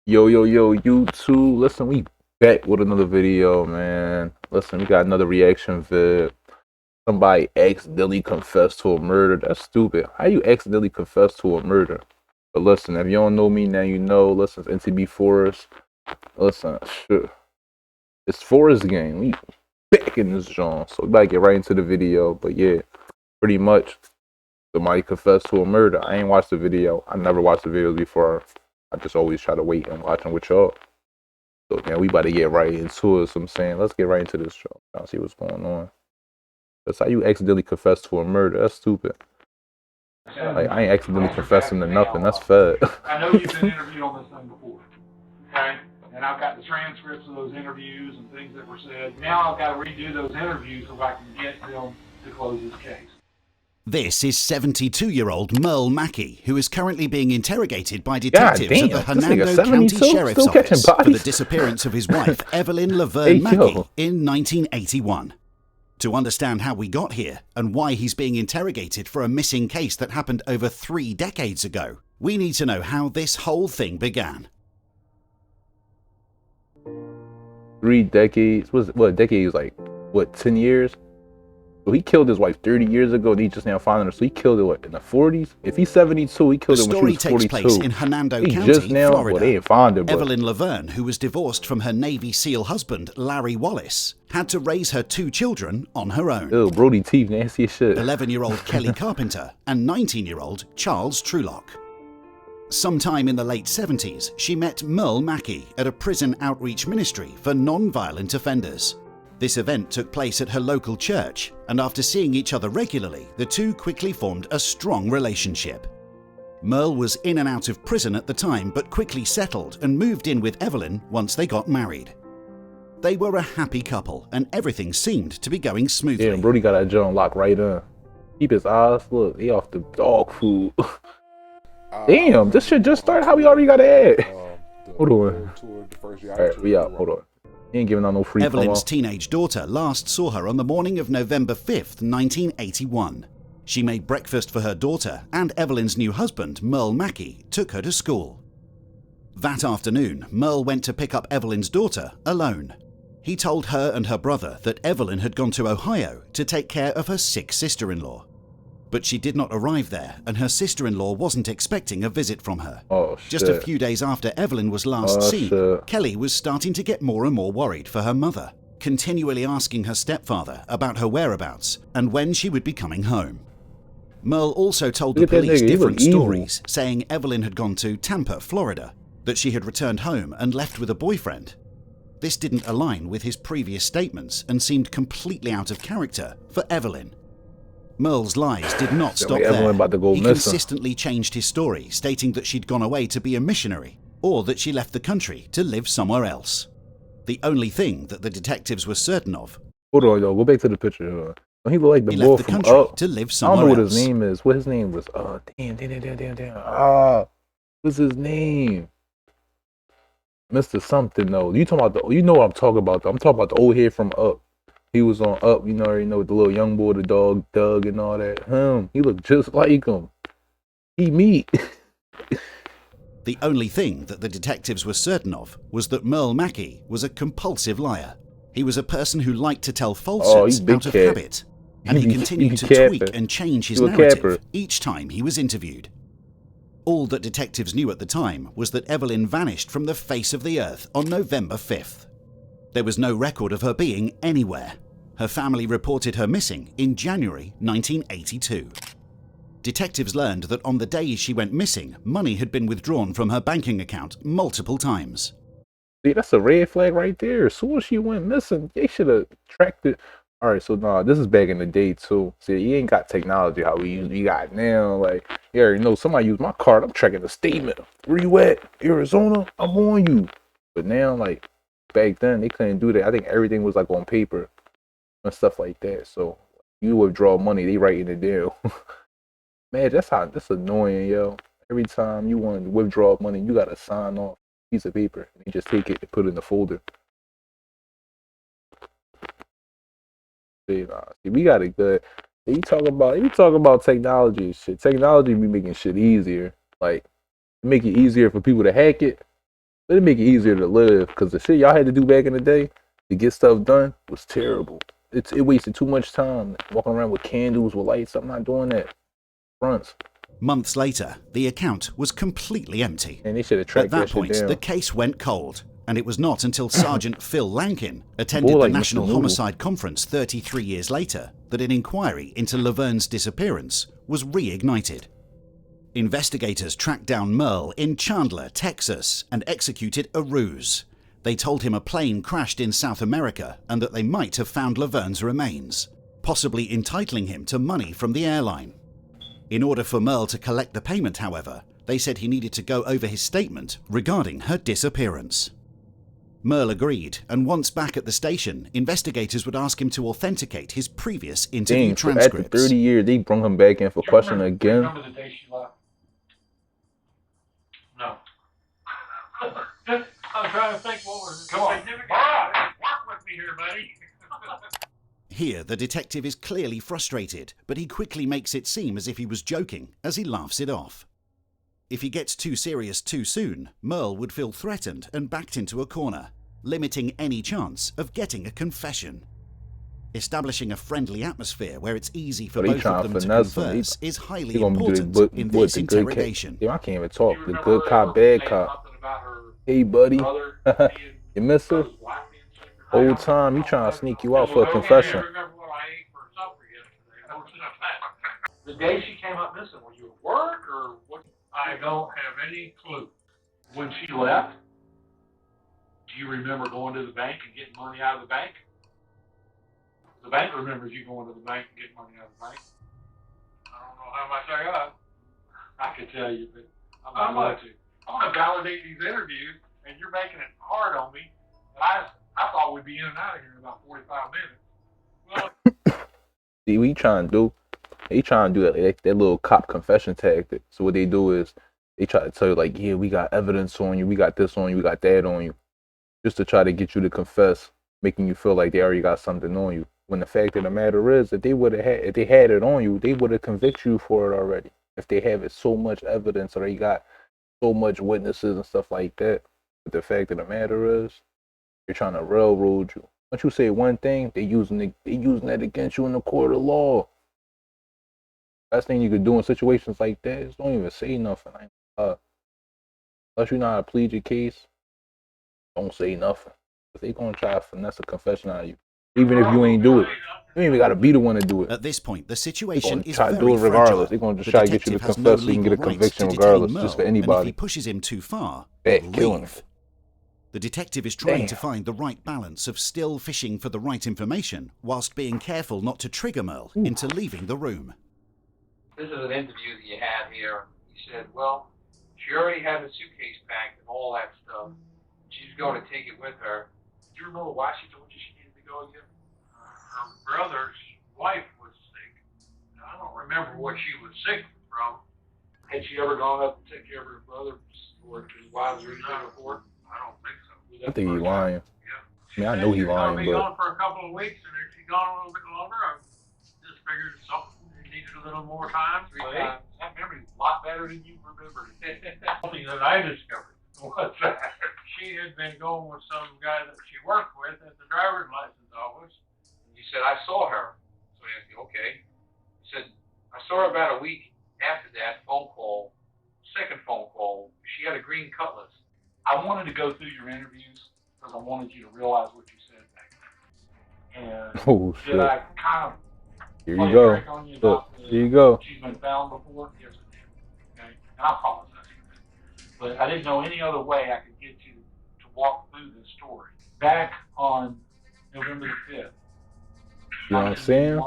Yo, YouTube. Listen, we back with another video, man. Listen, we got another reaction vid. Somebody accidentally confessed to a murder. That's stupid. How you accidentally confess to a murder? But listen, if you don't know me now, you know. Listen, it's NTB Forest. Listen, shit. It's Forest game. We back in this genre. So we about to get right into the video. But yeah, pretty much somebody confessed to a murder. I ain't watched the video. I never watched the videos before. I just always try to wait and watch them with y'all. So man, we about to get right into it. So I'm saying, let's get right into this show. I'll see what's going on. That's how you accidentally confess to a murder. That's stupid. Like I ain't accidentally confessing to nothing. That's fed. I know you've been interviewed on this thing before, okay? And I've got the transcripts of those interviews and things that were said. Now I've got to redo those interviews so I can get them to close this case. This is 72-year-old Merle Mackey, who is currently being interrogated by detectives at the Hernando County Sheriff's Office for the disappearance of his wife, Evelyn Laverne Mackey, in 1981. To understand how we got here and why he's being interrogated for a missing case that happened over 3 decades ago, we need to know how this whole thing began. 3 decades? What decade was like? What, 10 years? So he killed his wife 30 years ago, and he just now finding her. So he killed her what, in the 40s? If he's 72, he killed her when she was 42. The story takes place in Hernando County, just now, Florida. Well, they ain't found her, Evelyn Laverne, who was divorced from her Navy SEAL husband, Larry Wallace, had to raise her 2 children on her own. Ew, Brody teeth, nasty as shit. 11-year-old Kelly Carpenter and 19-year-old Charles Trulock. Sometime in the late 70s, she met Merle Mackey at a prison outreach ministry for non-violent offenders. This event took place at her local church, and after seeing each other regularly, the two quickly formed a strong relationship. Merle was in and out of prison at the time, but quickly settled and moved in with Evelyn once they got married. They were a happy couple, and everything seemed to be going smoothly. Yeah, Brody got that joint locked right in. Keep his eyes, look, he off the dog food. Damn, this shit just started. How we already got an ad? Hold on. Alright, we out. Hold on. He ain't giving out no free Evelyn's teenage daughter last saw her on the morning of November 5th, 1981. She made breakfast for her daughter, and Evelyn's new husband, Merle Mackey, took her to school. That afternoon, Merle went to pick up Evelyn's daughter alone. He told her and her brother that Evelyn had gone to Ohio to take care of her sick sister-in-law. But she did not arrive there, and her sister-in-law wasn't expecting a visit from her. Oh, shit. Just a few days after Evelyn was last seen, Kelly was starting to get more and more worried for her mother, continually asking her stepfather about her whereabouts and when she would be coming home. Merle also told the police different stories, saying Evelyn had gone to Tampa, Florida, that she had returned home and left with a boyfriend. This didn't align with his previous statements and seemed completely out of character for Evelyn. Merle's lies did not stop there. He consistently changed his story, stating that she'd gone away to be a missionary, or that she left the country to live somewhere else. The only thing that the detectives were certain of... Hold on, yo, go back to the picture. He looked like the boy from Up. To live somewhere I don't know what else. his name is. What his name was? Damn. What's his name? Mr. Something, though. You talking about you know what I'm talking about, though. I'm talking about the old head from Up. He was on Up, you know, already know, the little young boy, the dog, Doug, and all that. He looked just like him. He meat. The only thing that the detectives were certain of was that Merle Mackey was a compulsive liar. He was a person who liked to tell falsehoods out of habit, and he continued to tweak and change his narrative each time he was interviewed. All that detectives knew at the time was that Evelyn vanished from the face of the earth on November 5th. There was no record of her being anywhere. Her family reported her missing in January 1982. Detectives learned that on the day she went missing, money had been withdrawn from her banking account multiple times. See, that's a red flag right there. As soon as she went missing, they should have tracked it. Alright, so nah, this is back in the day too. See, you ain't got technology how we got now. Like, you already know somebody used my card, I'm tracking the statement. Where you at? Arizona? I'm on you. But now, like, back then, they couldn't do that. I think everything was like on paper and stuff like that. So you withdraw money, they writing it down. Man, that's annoying, yo. Every time you want to withdraw money, you gotta sign off a piece of paper. You just take it and put it in the folder. See, we got it good. You talk about technology and shit. Technology be making shit easier. Like, make it easier for people to hack it. Let it make it easier to live, because the shit y'all had to do back in the day to get stuff done was terrible. It wasted too much time walking around with candles, with lights. I'm not doing that. Fronts. Months later, the account was completely empty. And they should have tracked At that that point, shit down. the case went cold, and it was not until Sergeant Phil Lankin attended the National Homicide Conference 33 years later that an inquiry into Laverne's disappearance was reignited. Investigators tracked down Merle in Chandler, Texas, and executed a ruse. They told him a plane crashed in South America and that they might have found Laverne's remains, possibly entitling him to money from the airline. In order for Merle to collect the payment, however, they said he needed to go over his statement regarding her disappearance. Merle agreed, and once back at the station, investigators would ask him to authenticate his previous interview transcripts. After 30 years, they brought him back in for questioning again. Remember the day she left? No. I'm trying to think what was. Come on. Work with me here, buddy. Here, the detective is clearly frustrated, but he quickly makes it seem as if he was joking as he laughs it off. If he gets too serious too soon, Merle would feel threatened and backed into a corner, limiting any chance of getting a confession. Establishing a friendly atmosphere where it's easy for both of them to converse is highly important in this interrogation. I can't even talk. The good cop, bad cop. Hey, buddy. You miss her? Whole time you trying to sneak you out for a confession. The day she came up missing, were you at work or what? I don't have any clue. When she left, do you remember going to the bank and getting money out of the bank? The bank remembers you going to the bank and getting money out of the bank. I don't know how much I got. I could tell you, but I'm not going to. I want to validate these interviews, and you're making it hard on me. I thought we'd be in and out of here in about 45 minutes. Well, see what he trying to do? They trying to do that little cop confession tactic. So what they do is they try to tell you like, yeah, we got evidence on you, we got this on you, we got that on you, just to try to get you to confess, making you feel like they already got something on you. When the fact of the matter is, if they had it on you, they would have convicted you for it already. If they have it so much evidence or they got so much witnesses and stuff like that. But the fact of the matter is, they're trying to railroad you. Once you say one thing, they using that against you in the court of law. Best thing you could do in situations like that is don't even say nothing. Unless you know how to plead your case, don't say nothing. But they gonna try to finesse a confession out of you. Even if you ain't do it. You ain't even gotta be the one to do it. At this point, the situation is try very to do it regardless. fragile. They're gonna just try to get you to confess so you can get a conviction regardless, just for And if anybody. he pushes him too far, Bad killing. The detective is trying to find the right balance of still fishing for the right information whilst being careful not to trigger Merle into leaving the room. This is an interview that you had here. He said, well, she already had the suitcase packed and all that stuff. She's going to take it with her. Do you remember why she told you she needed to go again? her brother's wife was sick. I don't remember what she was sick from. Had she ever gone up to take care of her brother or his wives or anything before? I don't think so. I think he's lying. Yeah. I mean, I know he's lying, She's but gone for a couple of weeks, and if she's gone a little bit longer, I just figured something needed a little more time. 3 times. That memory's a lot better than you remembered. Something that I discovered was that she had been going with some guy that she worked with at the driver's license office. You said, I saw her. So he asked me, okay. He said, I saw her about a week after that phone call, second phone call. She had a green Cutlass. I wanted to go through your interviews because I wanted you to realize what you said back then. And oh shit. did I kind of Here you go. Look, here you go. She's been found before? Yes, I did. Okay. And I apologize for that. But I didn't know any other way I could get you to walk through this story. Back on November the 5th. You know what I'm saying?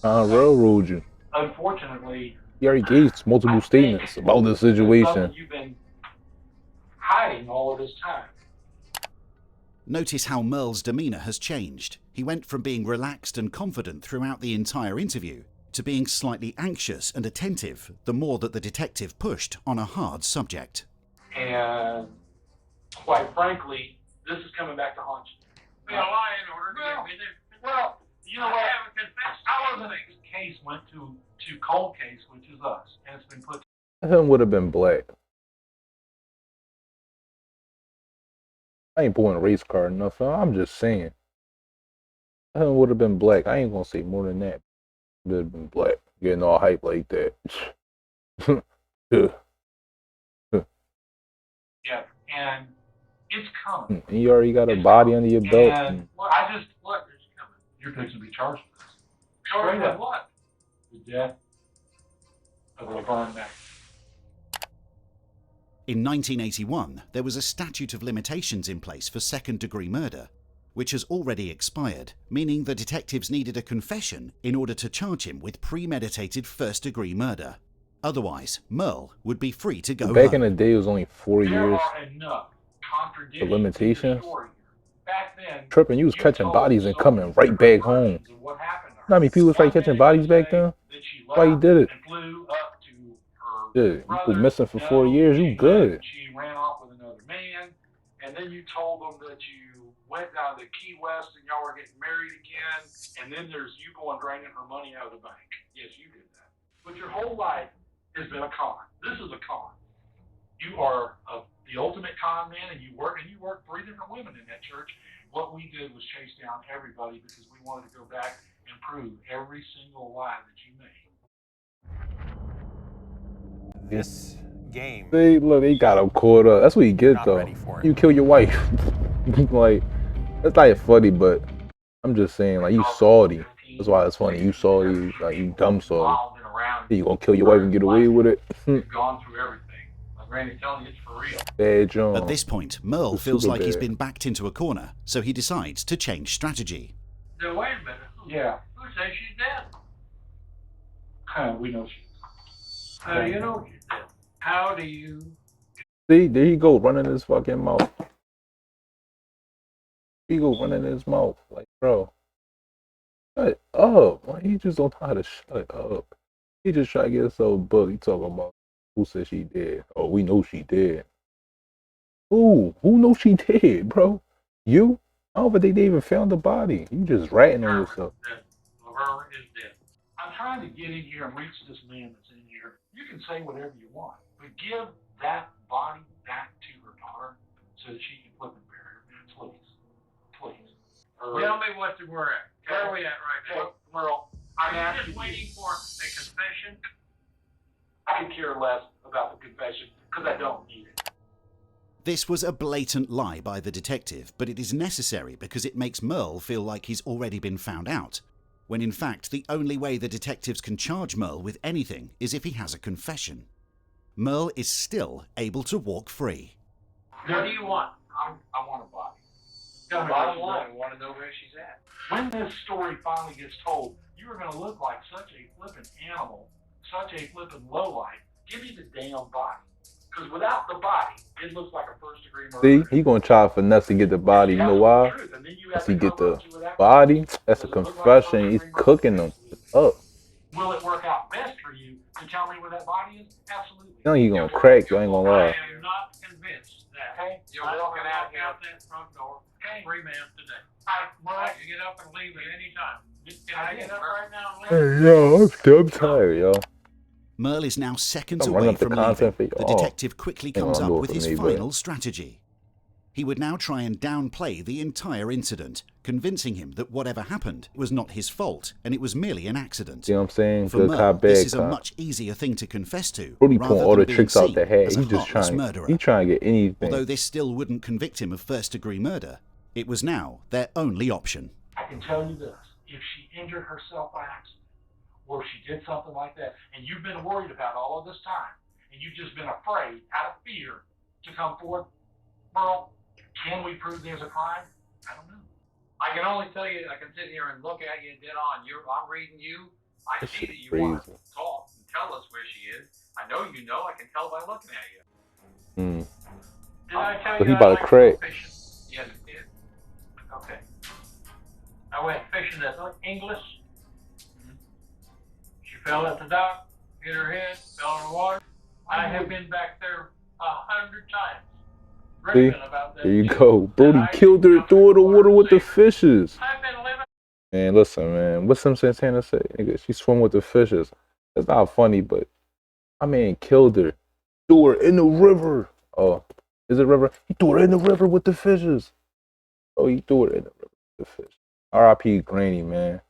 I'll railroad you. Unfortunately, He already gave multiple statements about the situation. You've been hiding all of this time. Notice how Merle's demeanour has changed. He went from being relaxed and confident throughout the entire interview to being slightly anxious and attentive the more that the detective pushed on a hard subject. And quite frankly, this is coming back to haunt you. Be a lie in order to get me there. Well, you know what? I haven't confessed. Our case went to cold case, which is us, and it's been put. Him would have been black. I ain't pulling a race car or nothing. I'm just saying. That would have been black. I ain't gonna say more than that. Would have been black. Getting all hype like that. Yeah, and it's coming. And you already got a body under your belt. And I just, what? You're fixing to be charged with this. Charged with what? The death of Laverne Mack. In 1981, there was a statute of limitations in place for second-degree murder, which has already expired, meaning the detectives needed a confession in order to charge him with premeditated first-degree murder. Otherwise, Merle would be free to go Back home. in the day, it was only 4 years. There are enough contradictions. The limitations. Back then, Tripping, you was catching bodies and coming right back home. You know how many people was like catching bodies back then? Why you did it? Yeah, you were missing for 4 years. You good? She ran off with another man, and then you told them that you went down to Key West and y'all were getting married again, and then there's you going draining her money out of the bank. Yes, you did that. But your whole life has been a con. This is a con. You are the ultimate con man, and you work 3 different women in that church. What we did was chase down everybody because we wanted to go back and prove every single lie that you made. This game. See, look, they got him caught up. That's what you get, though. You kill your wife. Like, that's not funny, but I'm just saying, like, you salty. That's why it's funny. You salty, like, you dumb salty. You gonna kill your wife and get away with it? You've gone through everything. Like Randy's telling you, it's for real. Bad John. At this point, Merle feels like he's been backed into a corner, so he decides to change strategy. Now, wait a minute. Yeah. Who says she's dead? We know she. How do you know she's dead? How do you? See, there he go, running his fucking mouth. He go running his mouth. Like, bro, shut up. Like, he just don't know how to shut up. He just try to get himself booked. He talking about who said she dead. Oh, we know she dead. Who knows she dead, bro? You? I don't think they even found the body. You just ratting on yourself. Laverne is dead. I'm trying to get in here and reach this man that's in here. You can say whatever you want, but give that body back to her daughter so that she can flip and bury her. Please. Tell me what we're at. Where are we at right now? Merle, Are you just waiting for a confession? I could care less about the confession because I don't need it. This was a blatant lie by the detective, but it is necessary because it makes Merle feel like he's already been found out, when in fact the only way the detectives can charge Merle with anything is if he has a confession. Merle is still able to walk free. What do you want? I want a body. The bottom line, we want to know where she's at. When this story finally gets told, you are going to look like such a flippin' animal, such a flippin' lowlife. Give me the damn body. Because without the body, it looks like a first-degree murder. See, he gonna try to finesse to get the body. You know why? Once he get the body, that's a confession. He's cooking them up. Will it work out best for you to tell me where that body is? Absolutely. You know he gonna crack you. I ain't gonna I lie. am not convinced that You're I'm walking going to out walk out that front door, free man today. I can get up and leave at any time. Can I get up right now and leave? Hey, yo, I'm tired, yo. Merle is now seconds I'm running away up the from content leaving. for The y'all. detective quickly Hang on, comes I'll up do it with for his me, but- final strategy. He would now try and downplay the entire incident, convincing him that whatever happened was not his fault and it was merely an accident. See what I'm saying? For Good Merle, cop, this bad is a cop. much easier thing to confess to, Brody rather pulling all than the being tricks out seen the hat. as a He just heartless trying. murderer. He trying to get anything. Although this still wouldn't convict him of first-degree murder, it was now their only option. I can tell you this. If she injured herself by accident, or if she did something like that, and you've been worried about all of this time, and you've just been afraid, out of fear, to come forward, Merle, can we prove there's a crime? I don't know. I can only tell you, I can sit here and look at you dead on. I'm reading you. I This see shit that you want to crazy. talk and tell us where she is. I know you know. I can tell by looking at you. Did I tell So you he I about to like to crack. go fishing? Yes, it did. Okay. I went fishing at English. She fell at the dock, hit her head, fell in the water. I have been back there 100 times. See? Raving about that. There you too. go. Brody I killed her, jumped threw her in the in water with the safe. fishes. I've been living. Man, listen, man. What's some Santana say? Nigga, she swam with the fishes. That's not funny, but my man killed her. Threw her in the river. Oh, Is it river? He threw it in the river with the fishes. Oh, he threw it in the river with the fish. R.I.P. Granny, man.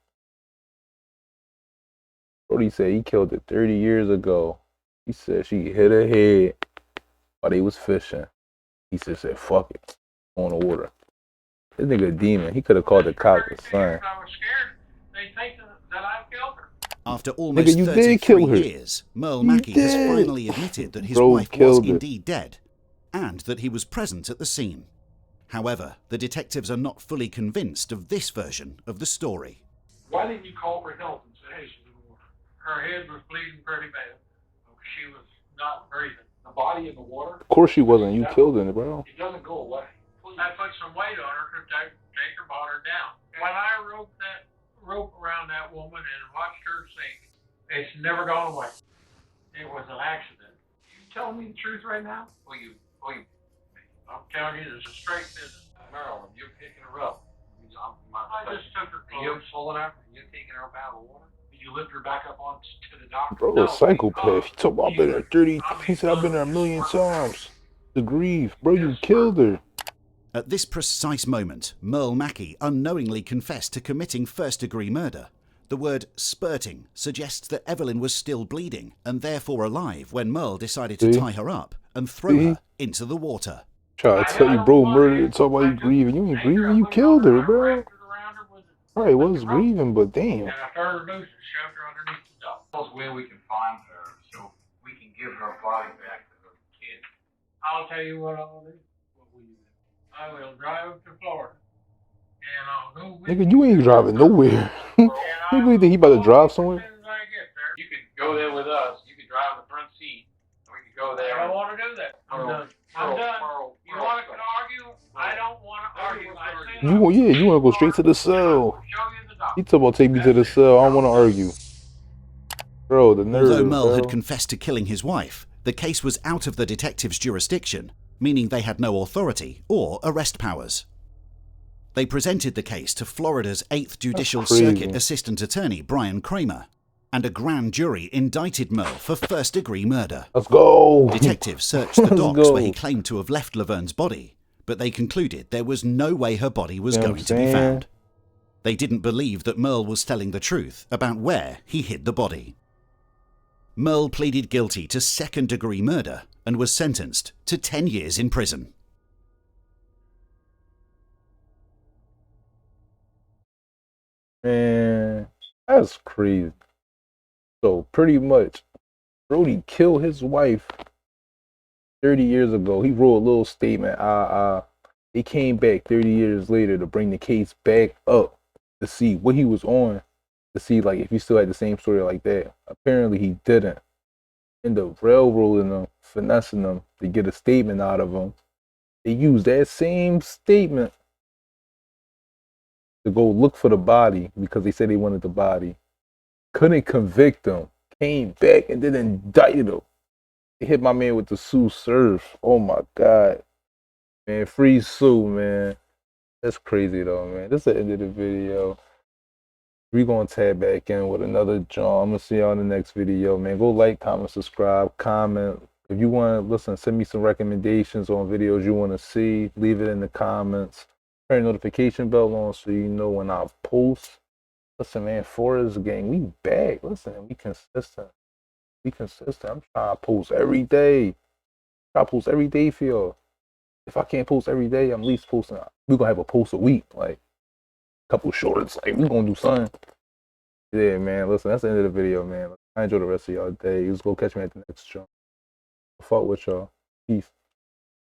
Brody said he killed it 30 years ago. He said she hit her head while they was fishing. He just said, fuck it, on the water. This nigga a demon. He could have called the cops his son. I was scared. They think that I killed her. After almost 33 years, Merle Mackey has finally admitted that his wife was indeed dead, and that he was present at the scene. However, the detectives are not fully convinced of this version of the story. Why didn't you call for help and say, hey, she's in the water? Her head was bleeding pretty bad. She was not breathing. The body in the water? Of course she wasn't. You killed her, bro. It doesn't go away. I put some weight on her to take her bottom down. When I roped that rope around that woman and watched her sink, it's never gone away. It was an accident. You telling me the truth right now? I'm telling you, this is straight business. Marilyn, you're picking her up. I just took her clothes. You're pulling her and you're taking her up out of the water? Did you lift her back up on to the doctor? Bro, a psychopath. He told me I've been there 30. He said I've been there a million times. The grief. Bro, you killed her. At this precise moment, Merle Mackey unknowingly confessed to committing first-degree murder. The word spurting suggests that Evelyn was still bleeding and therefore alive when Merle decided to tie her up and throw her into the water. Try to tell you, bro, murder. Talk about you grieving. You ain't grieving. You killed her, bro. Probably was grieving, but damn. And I turned her loose and shoved her underneath the dock. Tell us where we can find her so we can give her body back to her kid. I'll tell you what I'll do. What will you do? I will drive to Florida. And I'll go with Nigga, you ain't driving nowhere. Nigga, you think he about to drive somewhere? You could go there with us. You could drive in the front seat. And we could go there. I don't want to do that. I'm done. I'm done. You want to argue? I don't want to argue. You want to go straight to the cell. He talking about take me to the cell. I don't want to argue. Bro, the nerve. Although Merle had confessed to killing his wife, the case was out of the detectives' jurisdiction, meaning they had no authority or arrest powers. They presented the case to Florida's 8th Judicial Circuit Assistant Attorney Brian Kramer, and a grand jury indicted Merle for first-degree murder. Let's go! Detectives searched the docks where he claimed to have left Laverne's body, but they concluded there was no way her body was going to be found. They didn't believe that Merle was telling the truth about where he hid the body. Merle pleaded guilty to second-degree murder and was sentenced to 10 years in prison. Man, that's crazy. So pretty much, Brody killed his wife 30 years ago. He wrote a little statement. He came back 30 years later to bring the case back up to see what he was on, to see like if he still had the same story like that. Apparently he didn't. End up railroading them, finessing them to get a statement out of him. They used that same statement to go look for the body because they said they wanted the body. Couldn't convict him. Came back and then indicted him. They hit my man with the Sue Surf. Oh my God. Man, free Sue, man. That's crazy though, man. This is the end of the video. We're going to tag back in with another John. I'm going to see y'all in the next video, man. Go like, comment, subscribe, comment. If you want to listen, send me some recommendations on videos you want to see. Leave it in the comments. Turn the notification bell on so you know when I post. Listen, man, Forest Gang, we back. Listen, we consistent. I'm trying to post every day. For y'all. If I can't post every day, I'm at least posting. We're going to have a post a week. Like, a couple shorts. Like, we're going to do something. Yeah, man. Listen, that's the end of the video, man. I enjoy the rest of y'all day. Let's go catch me at the next show. Fuck with y'all. Peace.